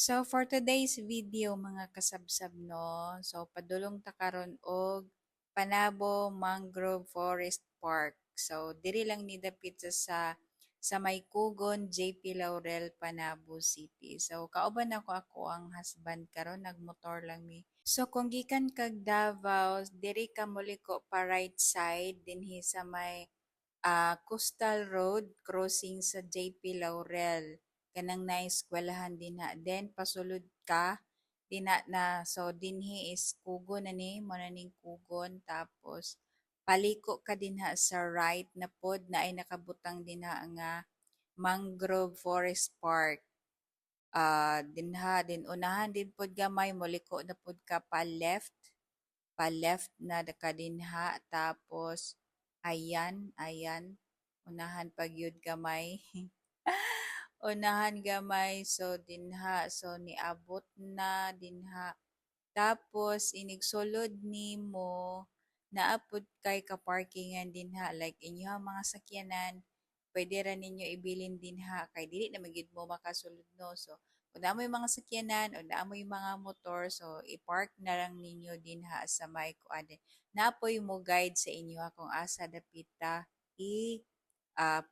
So for today's video mga kasabsab no, so padulong ta karon og Panabo Mangrove Forest Park. So diri lang ni dapit sa may Kugon, JP Laurel, Panabo City. So kauban ako ang husband karon nagmotor lang mi. So kung gikan kag Davao, diri ka moliko pa right side dinhi sa may Coastal Road crossing sa JP Laurel kanang naeskwelahan din ha. Then pasulod ka dina na so dinhi is kugon na ni mo na ning kugon tapos paliko ka din ha sa right na pod na ay nakabutang din ha nga Mangrove Forest Park. Dinha din unahan din pod gamay moliko na pod ka pa left na ka dinha tapos ayan unahan pag yud gamay unahan gamay so dinha so niabot na dinha tapos inigsulod nimo naapod kay ka parkingan dinha like inyo mga sakyanan pwede ra ninyo ibilin dinha kay dili na magyud mo makasulod no so kung naamoy mga sakyanan o naamoy mga motor so i-park na lang ninyo dinha sa may kuan napoy mo guide sa inyo kung asa dapita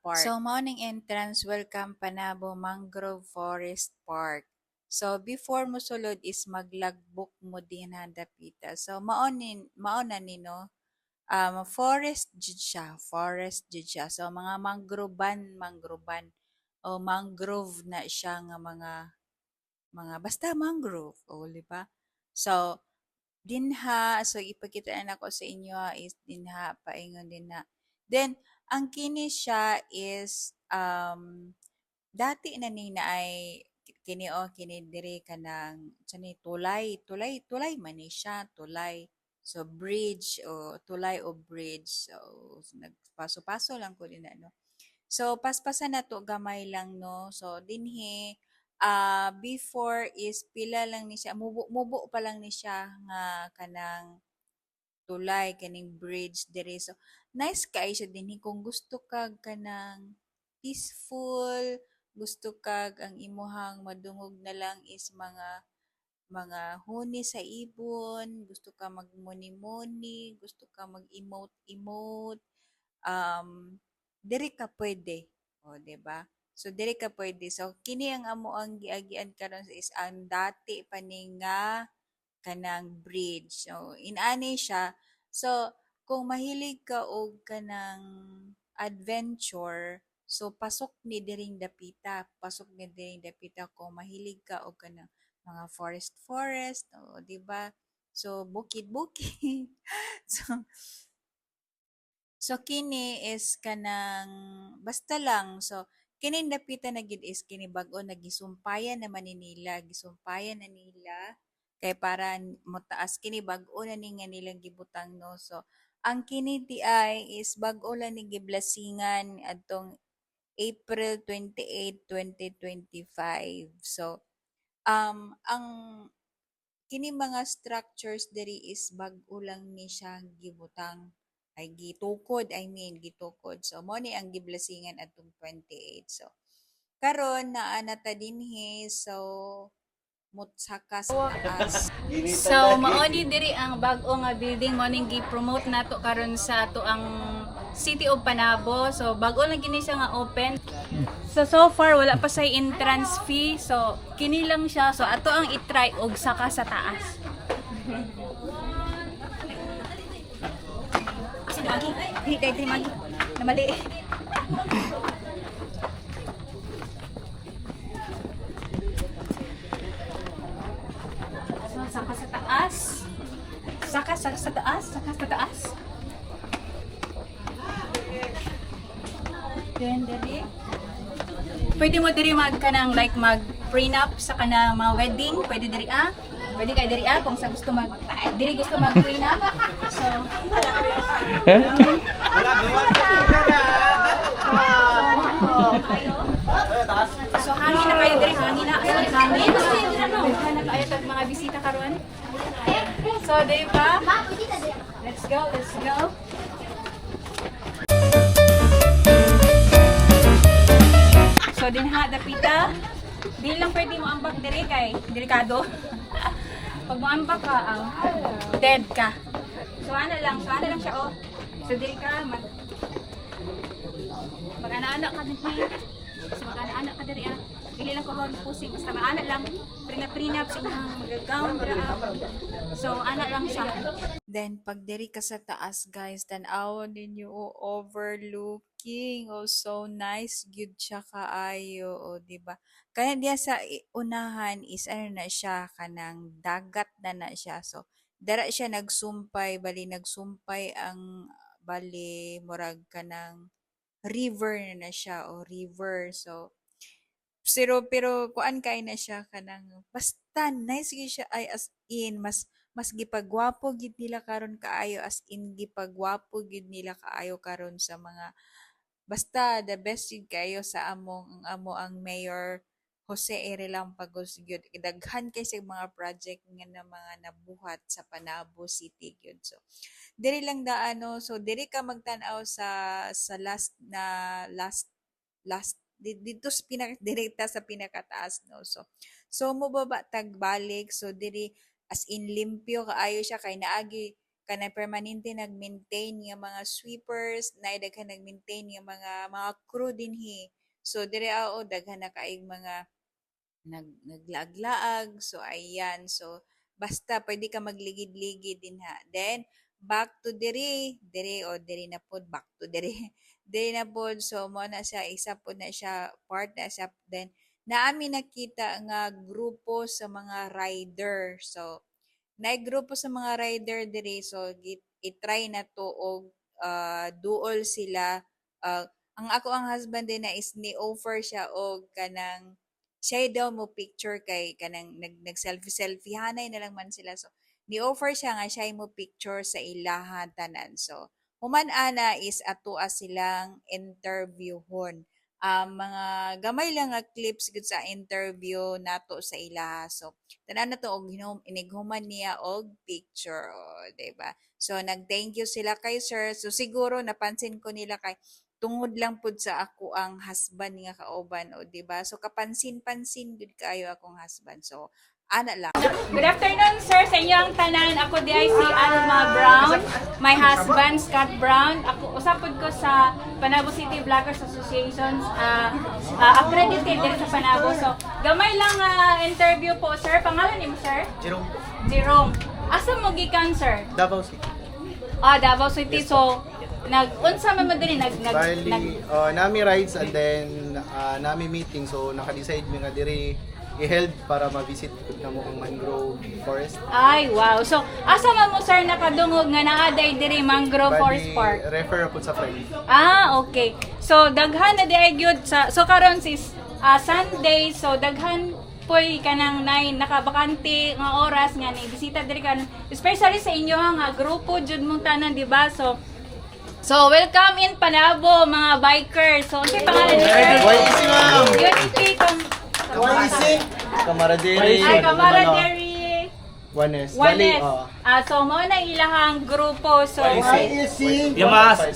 park. So, morning entrance, welcome Panabo Mangrove Forest Park. So, before mo sulod is maglagbok mo din dapita. So, maona ni no, forest jud siya. So, mga mangroban, o mangrove na siya nga mga basta mangrove, o di ba? So, dinha, so ipakita na ako sa inyo is dinha, paingon dinha. Then, ang kini siya is, dati na ni na ay, kini diri ka ng, tulay man ni siya, tulay. So, bridge, o tulay o bridge. So, nagpaso-paso lang ko din no. So, paspasan na to, gamay lang no. So, dinhi, before is pila lang ni siya, mubo pa lang ni siya nga kanang tulay kaning bridge diri so nice kay siya dinhi kung gusto kag kanang peaceful gusto kag ang imuhang madungog na lang is mga huni sa ibon gusto ka magmuni-muni gusto ka mag-emote diri ka pwede o di ba so diri ka pwede so kini ang amo ang giagian karon is ang dati pa ni nga kanang bridge. So, inani siya. So, kung mahilig ka og kanang adventure, so pasok ni diring dapita. Pasok ni diring dapita kung mahilig ka og kanang mga forest, o di ba? So, bukid-bukid. so, so kini is kanang basta lang. So, kini dapita na gid is kini bag-o nagisumpayan naman ni nila, gisumpayan na nila kay para motaas kini bag-o na ni nga nilang gibutang no so ang kini di ay is bag-o lang ni giblasingan adtong April 28, 2025 so ang kini mga structures diri is bag-o lang ni siya gibutang ay gitukod so mo ni ang giblasingan adtong 28 so karon naa na ta dinhi so mutsaka sa taas. So maoni diri ang bag-o nga building mo ning gi-promote nato karon sa ato ang City of Panabo. So bag-o lang kini siya nga open. So far wala pa say entrance fee. So kini lang siya. So ato ang i-try og saka sa taas. Sige magi. Dili magi. Namali. Saka sa taas. Saka sa taas. Then diri. Pwede mo diri mag kanang like mag prenup sa kanang mga wedding, pwede diri Pwede kay diri kung sa gusto diri gusto mag prenup. So So hangin na kayo diri, hangin na kayo tag mga bisita karon. So diri pa. Let's go. So dinha dapita Di lang pwede mo ambak diri kay delikado. Pag mo ambak ka, dead ka. So ano lang siya oh. So diri ka mag-ana-ana ka din. So mag-ana-ana ka diri ah. Dili lang ko pusing basta mag-ana lang. Prenup sa inyong mag-gown so ana lang siya. Then, pag diri ka sa taas, guys, tan-awon ninyo, oh, overlooking. Oh, so nice. Good siya kaayo. Oh, diba? Kaya diya sa unahan is, ano na siya, kanang dagat na siya. So, dara siya nagsumpay ang, bali, murag kanang river na siya, o river. So, pero kuan kay na siya kanang basta nice gyud siya ay as in mas gipagwapo gid nila karon kaayo as in gipagwapo gid nila kaayo karon sa mga basta the best gid kayo sa ang Mayor Jose R. Lampagos gyud daghan kay sa mga project nga na mga nabuhat sa Panabo City gyud. So diri lang daano so diri ka magtan-aw sa last dito sa direkta sa pinakataas no so mo baba tagbalik so diri as in limpyo kaayo siya kay naagi kanang permanente nag-maintain nga mga sweepers na daghan nag-maintain nga mga crew dinhi so diri daghan na kaayong mga naglaag-laag so ayan so basta pwede ka magligid-ligid din ha then back to diri na pod back to diri diri na pod so mo na siya isa po na siya part na siya then naami nakita nga grupo sa mga rider so grupo sa mga rider diri so i-try na to og duol sila ang husband din na is ni-offer siya og kanang siya daw mo picture kay kanang nag selfie hanay na lang man sila so ni-offer siya nga siya mo picture sa ilahan tanan so human ana is atua silang interviewhon mga gamay lang nga clips gud sa interview nato sa ilaha so tanan na to og inighuman niya og picture diba so nag-thank you sila kay sir so siguro napansin ko nila kay tungod lang pud sa ako ang husband nga kauban diba so kapansin-pansin gud kaayo akong husband so ana lang. Good afternoon, sir, sa inyong tanan. Ako di ay si Alma Brown. My husband, Scott Brown. Ako, usapod ko sa Panabo City Vloggers Association. Accredited din sa Panabo. So, gamay lang interview po, sir. Pangalan niyo, sir? Jerome. Asa mo gikan, sir? Davao City. Davao City. So, unsa man mo din Bali, nami rides and then nami meeting. So, naka-decide mi nga diri i-held para ma-visit na mo ang mangrove forest. Ay, wow. So, asa man mo, sir, nakadungog nga naaday diri Mangrove Forest Park? Refer po sa friend. Okay. So, daghan na di ay gyud sa so karon sis Sunday, so daghan poy kanang nakabakante nga oras nga ni bisita diri kan especially sa inyo nga grupo jud mong tanan di ba? So welcome in Panabo mga bikers. So unsay pangalan niyo? YC ma'am. UNP YC. Kamaraderi. Ay, Kamaraderi. Juanes. Juanes. So mo na ilahang grupo. So YSC. Yamaha.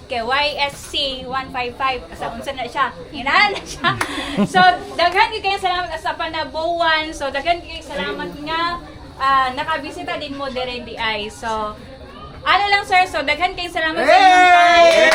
Okay. YSC 155 kasi unsa na siya. Ina na siya. So daghan gyud kayo salamat sa Panabuan. So daghan gyud salamat nga nakabisita din mo diri di ay. So ano lang sir, so daghan kayo salamat sa inyong time.